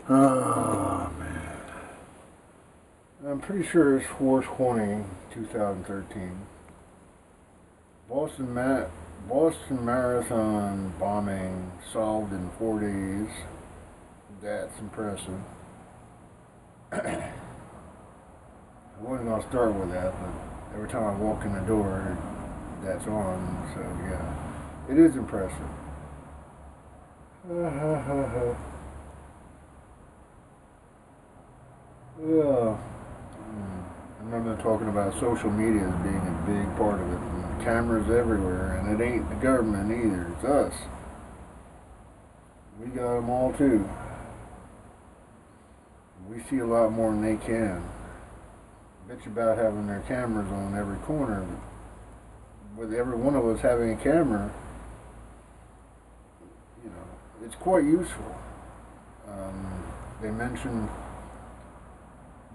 Oh, man. I'm pretty sure it's 4/20, 2013. Boston Marathon bombing solved in 4 days. That's impressive. I wasn't going to start with that, but every time I walk in the door, that's on. So, yeah, it is impressive. Yeah. I remember talking about social media as being a big part of it. And cameras everywhere, and it ain't the government either. It's us. We got them all too. We see a lot more than they can. Bitch about having their cameras on every corner. With every one of us having a camera, it's quite useful. They mentioned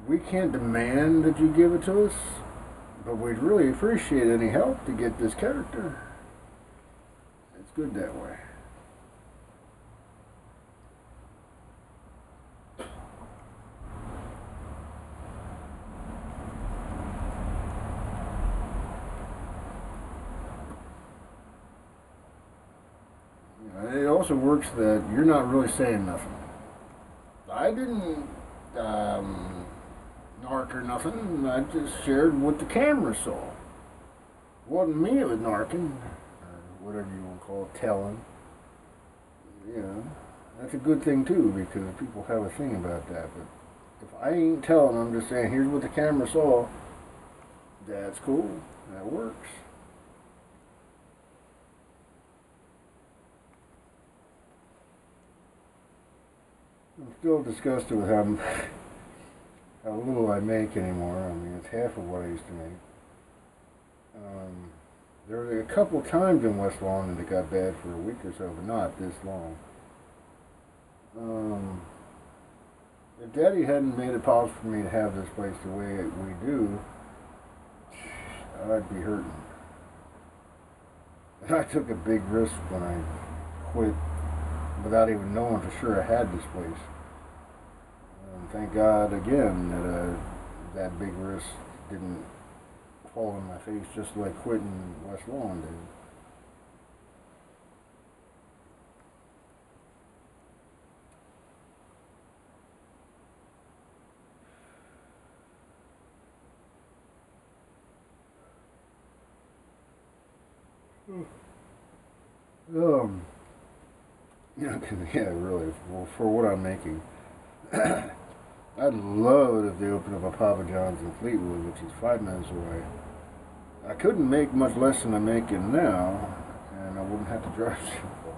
we can't demand that you give it to us, but we'd really appreciate any help to get this character. It's good that way. It also works that you're not really saying nothing. I didn't narc or nothing. I just shared what the camera saw. It wasn't me that was narking, or whatever you want to call it, telling. You know, that's a good thing too, because people have a thing about that. But if I ain't telling them, just saying, here's what the camera saw, that's cool. That works. I'm still disgusted with how little I make anymore. I mean, it's half of what I used to make. There were a couple times in West Lawn that it got bad for a week or so, but not this long. If Daddy hadn't made it possible for me to have this place the way we do, I'd be hurting. I took a big risk when I quit without even knowing for sure I had this place. And thank God again that that big risk didn't fall in my face just like quitting West Lawn did. Um, yeah, really, for what I'm making. I'd love it if they opened up a Papa John's in Fleetwood, which is 5 minutes away. I couldn't make much less than I'm making now, and I wouldn't have to drive so far.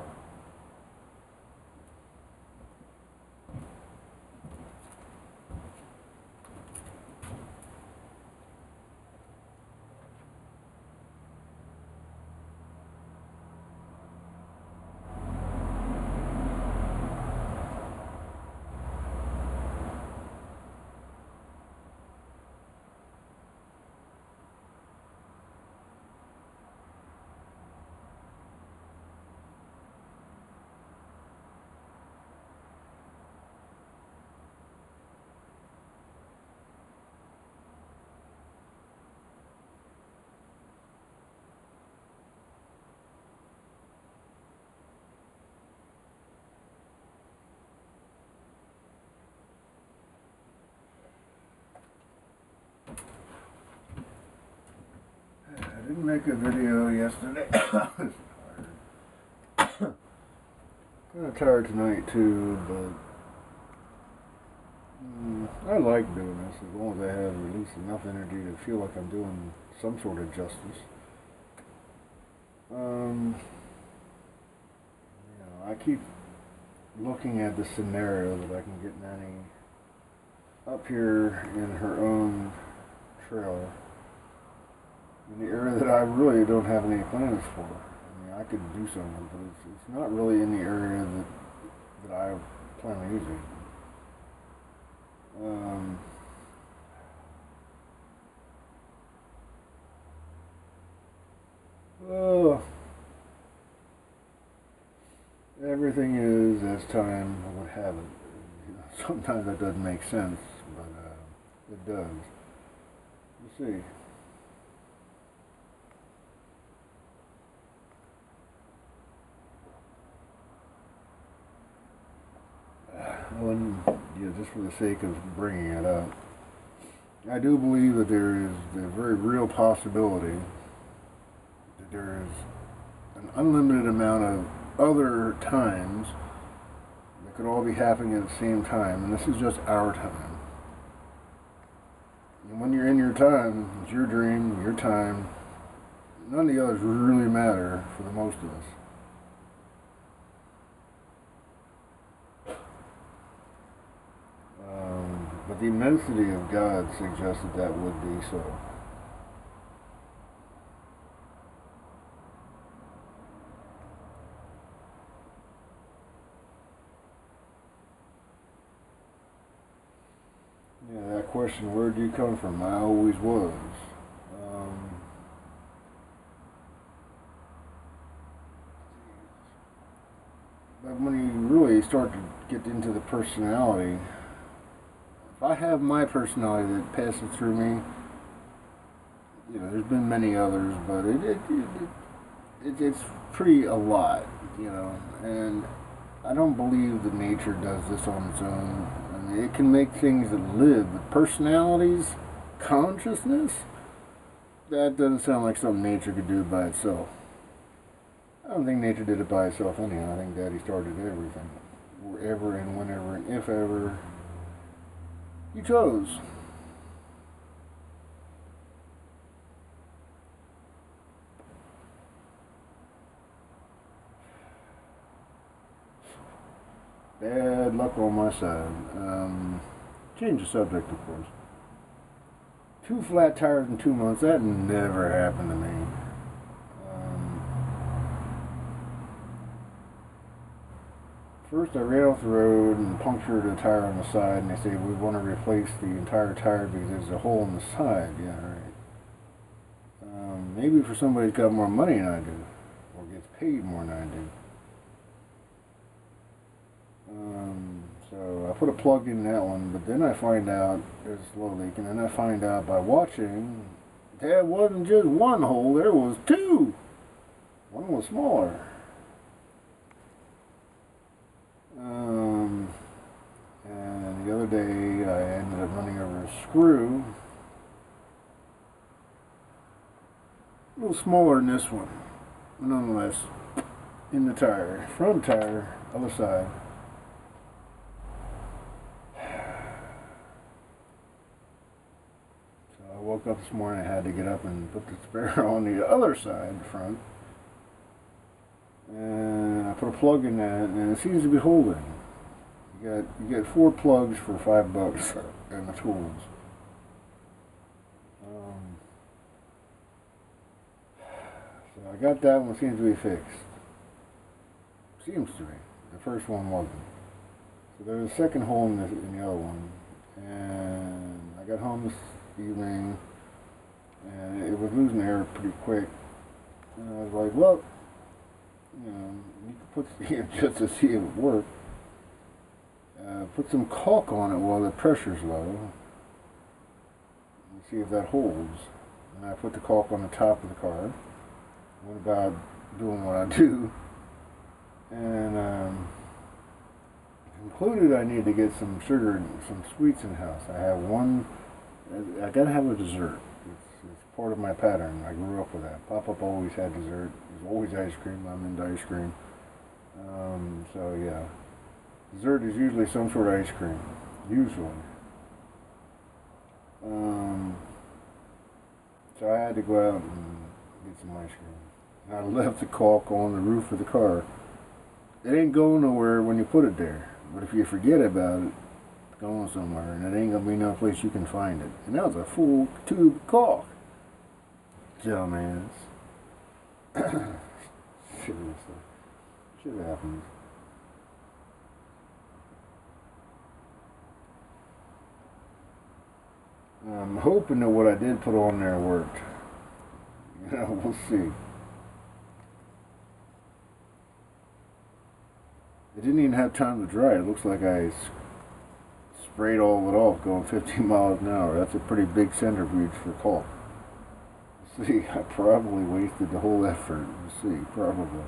I didn't make a video yesterday. Kind of tired tonight too, but I like doing this as long as I have at least enough energy to feel like I'm doing some sort of justice. I keep looking at the scenario that I can get Nanny up here in her own trailer in the area that I really don't have any plans for. I mean, I could do something, but it's not really in the area that I plan on using. Oh, everything is as time would have it. Sometimes that doesn't make sense, but it does. Let's see. Well, yeah, just for the sake of bringing it up, I do believe that there is a very real possibility that there is an unlimited amount of other times that could all be happening at the same time, and this is just our time. And when you're in your time, it's your dream, your time. None of the others really matter for the most of us. But the immensity of God suggests that that would be so. Yeah, that question, where do you come from? I always was. Um, but when you really start to get into the personality, if I have my personality that passes through me, there's been many others, but it's pretty a lot, and I don't believe that nature does this on its own. I mean, it can make things that live, but personalities, consciousness, that doesn't sound like something nature could do by itself. I don't think nature did it by itself anyhow. I think Daddy started everything, wherever and whenever and if ever he chose. Bad luck on my side. Change the subject, of course. 2 flat tires in 2 months, that never happened to me. First, I ran off the road and punctured a tire on the side, and they say, we want to replace the entire tire because there's a hole in the side. Yeah, right. Maybe for somebody who's got more money than I do, or gets paid more than I do. So I put a plug in that one, but then I find out there's a slow leak, and then I find out by watching, there wasn't just one hole, there was two. One was smaller. And the other day I ended up running over a screw. A little smaller than this one, but nonetheless, in the tire, front tire, other side. So I woke up this morning, I had to get up and put the spare on the other side, front. And I put a plug in that, and it seems to be holding. You get 4 plugs for $5 and the tools. So I got that one, seems to be fixed. Seems to be. The first one wasn't. So there's a second hole in the other one, and I got home this evening, and it was losing air pretty quick. And I was like, well, you could put just to see if it worked. Put some caulk on it while the pressure's low, and see if that holds. And I put the caulk on the top of the car. Went about doing what I do, and concluded I need to get some sugar and some sweets in the house. I have one. I gotta have a dessert. It's part of my pattern. I grew up with that. Pop-Up always had dessert. There's always ice cream. I'm into ice cream. So yeah, dessert is usually some sort of ice cream. Usually. So I had to go out and get some ice cream. And I left the caulk on the roof of the car. It ain't going nowhere when you put it there. But if you forget about it, it's going somewhere, and it ain't gonna be no place you can find it. And that was a full tube caulk. Dumbass. Seriously. Shit happens. I'm hoping that what I did put on there worked. We'll see. It didn't even have time to dry. It looks like I sprayed all of it off going 15 miles an hour. That's a pretty big centrifuge for caulk. See, I probably wasted the whole effort. See, probably.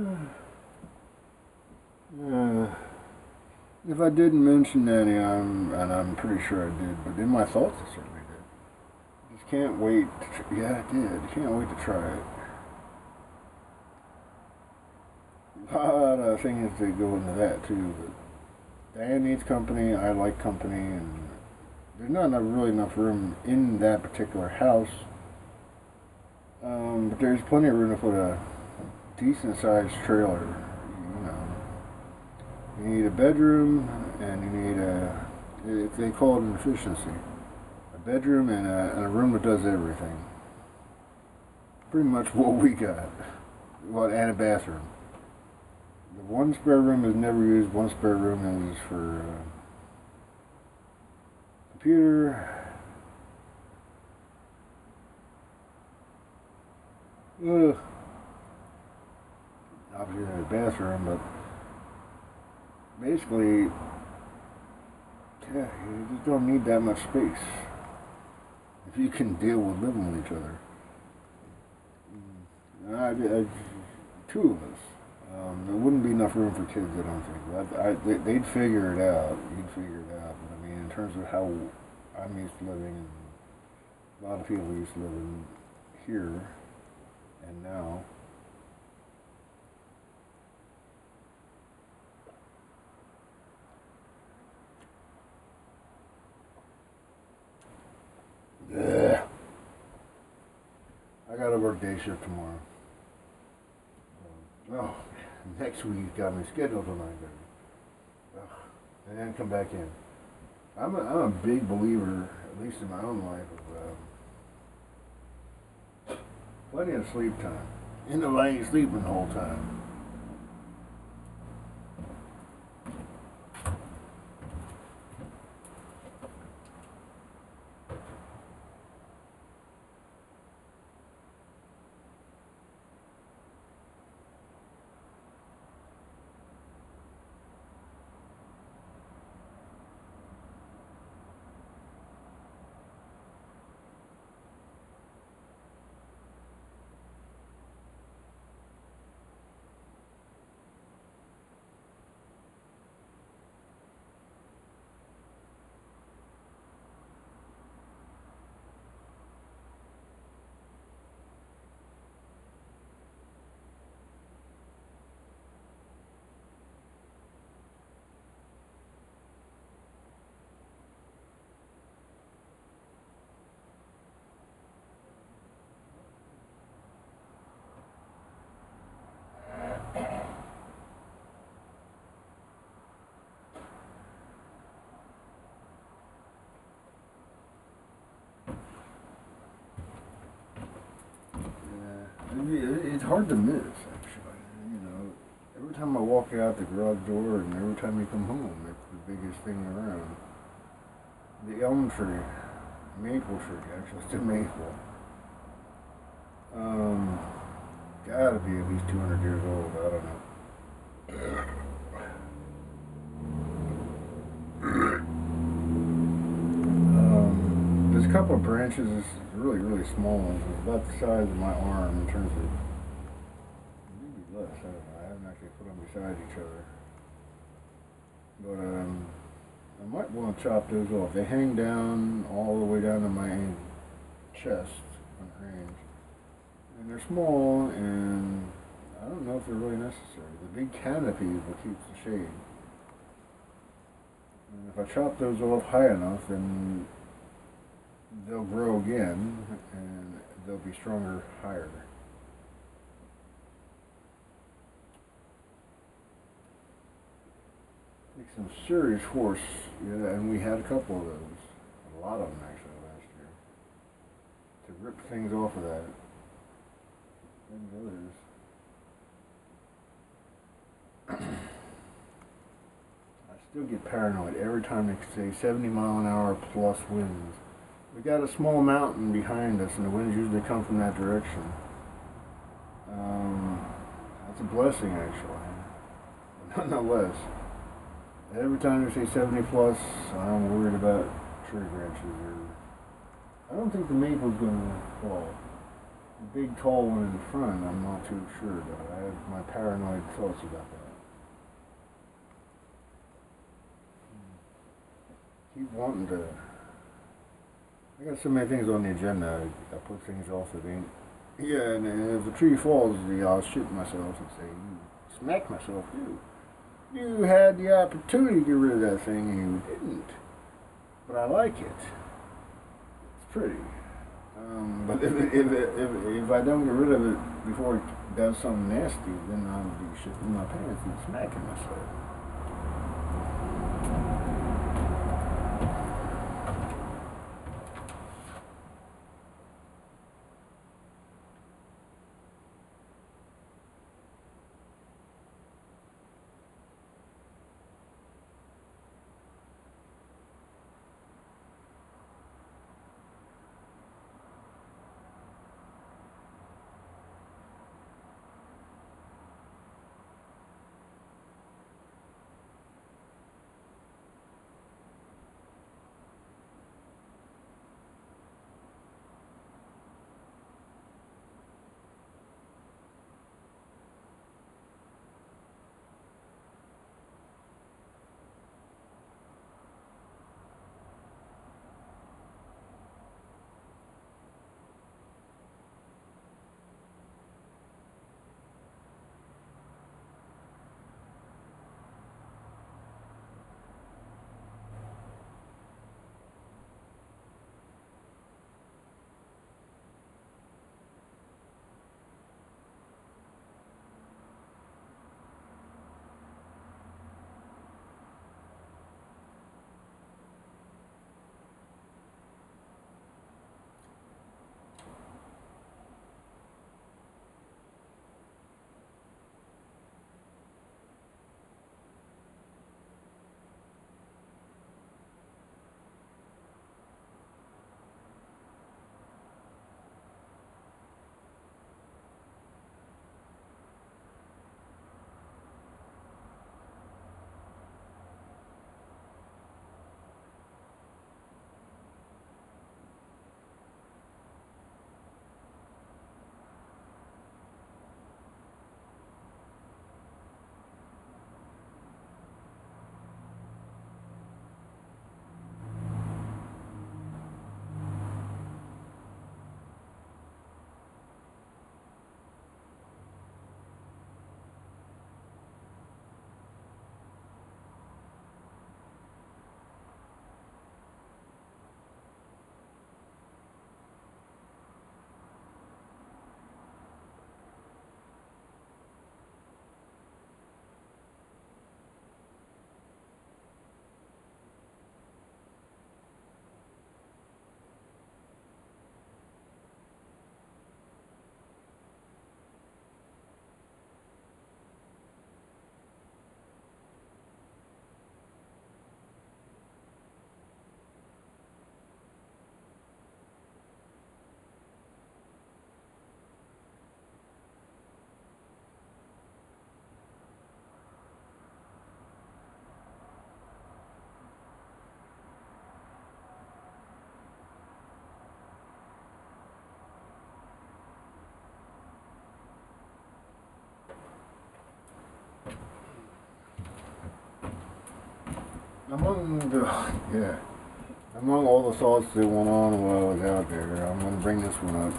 Uh, if I didn't mention any, and I'm pretty sure I did, but in my thoughts I certainly did. Just can't wait. Yeah, I did. Can't wait to try it. A lot of things that go into that too. But Diane needs company. I like company, and there's not really enough room in that particular house. But there's plenty of room to put a decent sized trailer. You know, you need a bedroom, and you need they call it an efficiency. A bedroom and a room that does everything. Pretty much what we got. Well, and a bathroom. The one spare room is never used. One spare room is for computer. Obviously there's a bathroom, but basically, yeah, you just don't need that much space if you can deal with living with each other. Two of us. There wouldn't be enough room for kids, I don't think. They'd figure it out. You'd figure it out. But I mean, in terms of how I'm used to living, and a lot of people used to living here and now. Ugh. I gotta work day shift tomorrow. Oh, next week got me scheduled till 9:30. And then come back in. I'm a big believer, at least in my own life, of plenty of sleep time. Even though I ain't sleeping the whole time. hard to miss, actually. You know, every time I walk out the garage door and every time you come home, it's the biggest thing around. The elm tree, maple tree, actually, it's a maple. Um, Gotta be at least 200 years old. I don't know. There's a couple of branches, really, really small ones. It's about the size of my arm in terms of, maybe less. I don't know. I haven't actually put them beside each other. But I might want to chop those off. They hang down all the way down to my chest on range. And they're small, and I don't know if they're really necessary. The big canopy is what keeps the shade. And if I chop those off high enough, then they'll grow again, and they'll be stronger higher. Take some serious force, yeah, and we had a couple of those. A lot of them, actually, last year. To rip things off of that. And others. I still get paranoid every time they say 70-mile-an-hour plus winds. We got a small mountain behind us, and the winds usually come from that direction. That's a blessing, actually. But nonetheless, every time they say 70 plus, I'm worried about tree branches. I don't think the maple's going to fall. The big tall one in front, I'm not too sure though. I have my paranoid thoughts about that. Keep wanting to. I got so many things on the agenda. I put things off that ain't. Yeah, and if the tree falls, I'll shoot myself and say, "You smack myself, too. You had the opportunity to get rid of that thing and you didn't." But I like it. It's pretty. But if I don't get rid of it before it does something nasty, then I'll be shitting my pants and smacking myself. Among the, yeah, among all the thoughts that went on while I was out there, I'm going to bring this one up.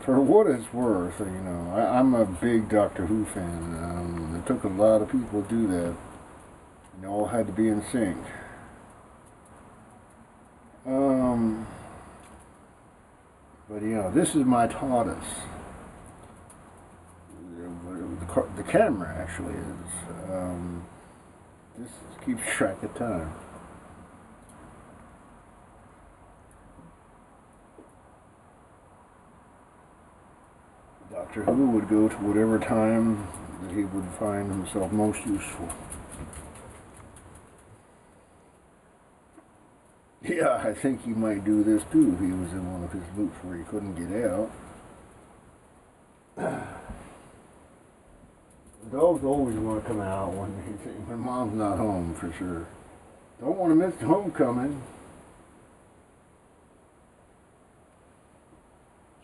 For what it's worth, I'm a big Doctor Who fan. It took a lot of people to do that. And they all had to be in sync. But this is my TARDIS. The camera actually is. This keeps track of time. Doctor Who would go to whatever time that he would find himself most useful. Yeah, I think he might do this too if he was in one of his loops where he couldn't get out. The dogs always want to come out when mom's not home, for sure. Don't want to miss the homecoming.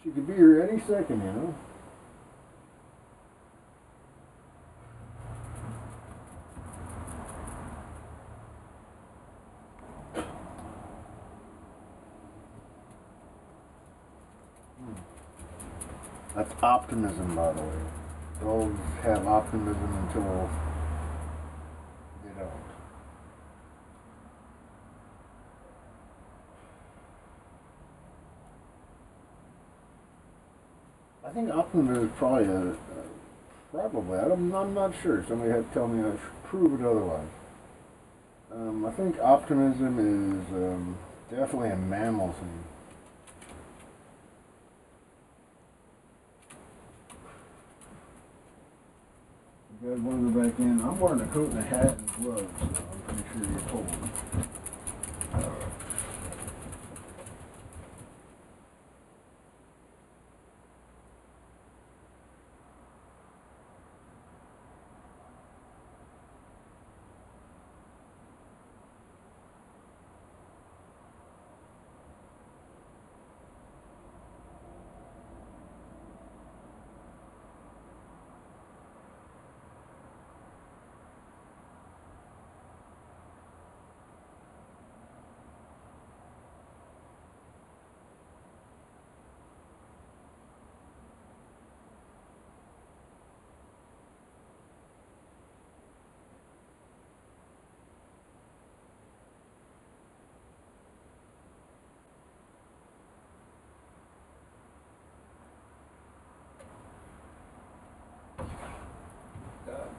She could be here any second. That's optimism, by the way. Dogs have optimism until they don't. I think optimism is probably, I'm not sure. Somebody had to tell me I should prove it otherwise. I think optimism is definitely a mammal thing. You guys want to go back in? I'm wearing a coat and a hat and gloves, so I'm pretty sure you're cold.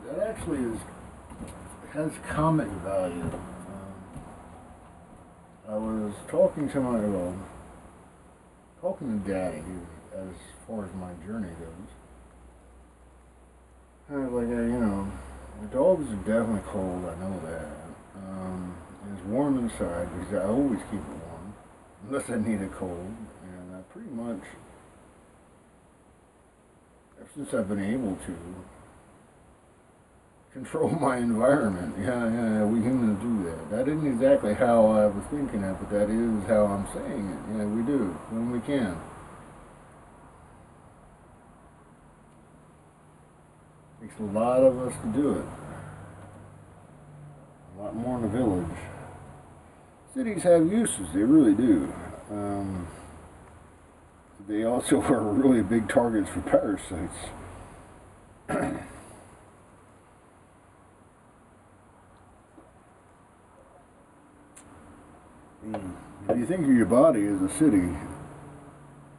That actually has comic value. I was talking to talking to Daddy as far as my journey goes. And I was like, the dogs are definitely cold. I know that. It's warm inside because I always keep it warm unless I need it cold, and I pretty much, ever since I've been able to control my environment. Yeah, we humans do that. That isn't exactly how I was thinking it, but that is how I'm saying it. Yeah, we do, when we can. Takes a lot of us to do it. A lot more in the village. Cities have uses, they really do. They also are really big targets for parasites. If you think of your body as a city,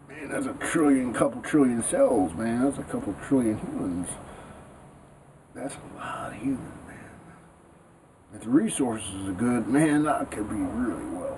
man, that's couple trillion cells, man. That's a couple trillion humans. That's a lot of humans, man. If the resources are good, man, that could be really well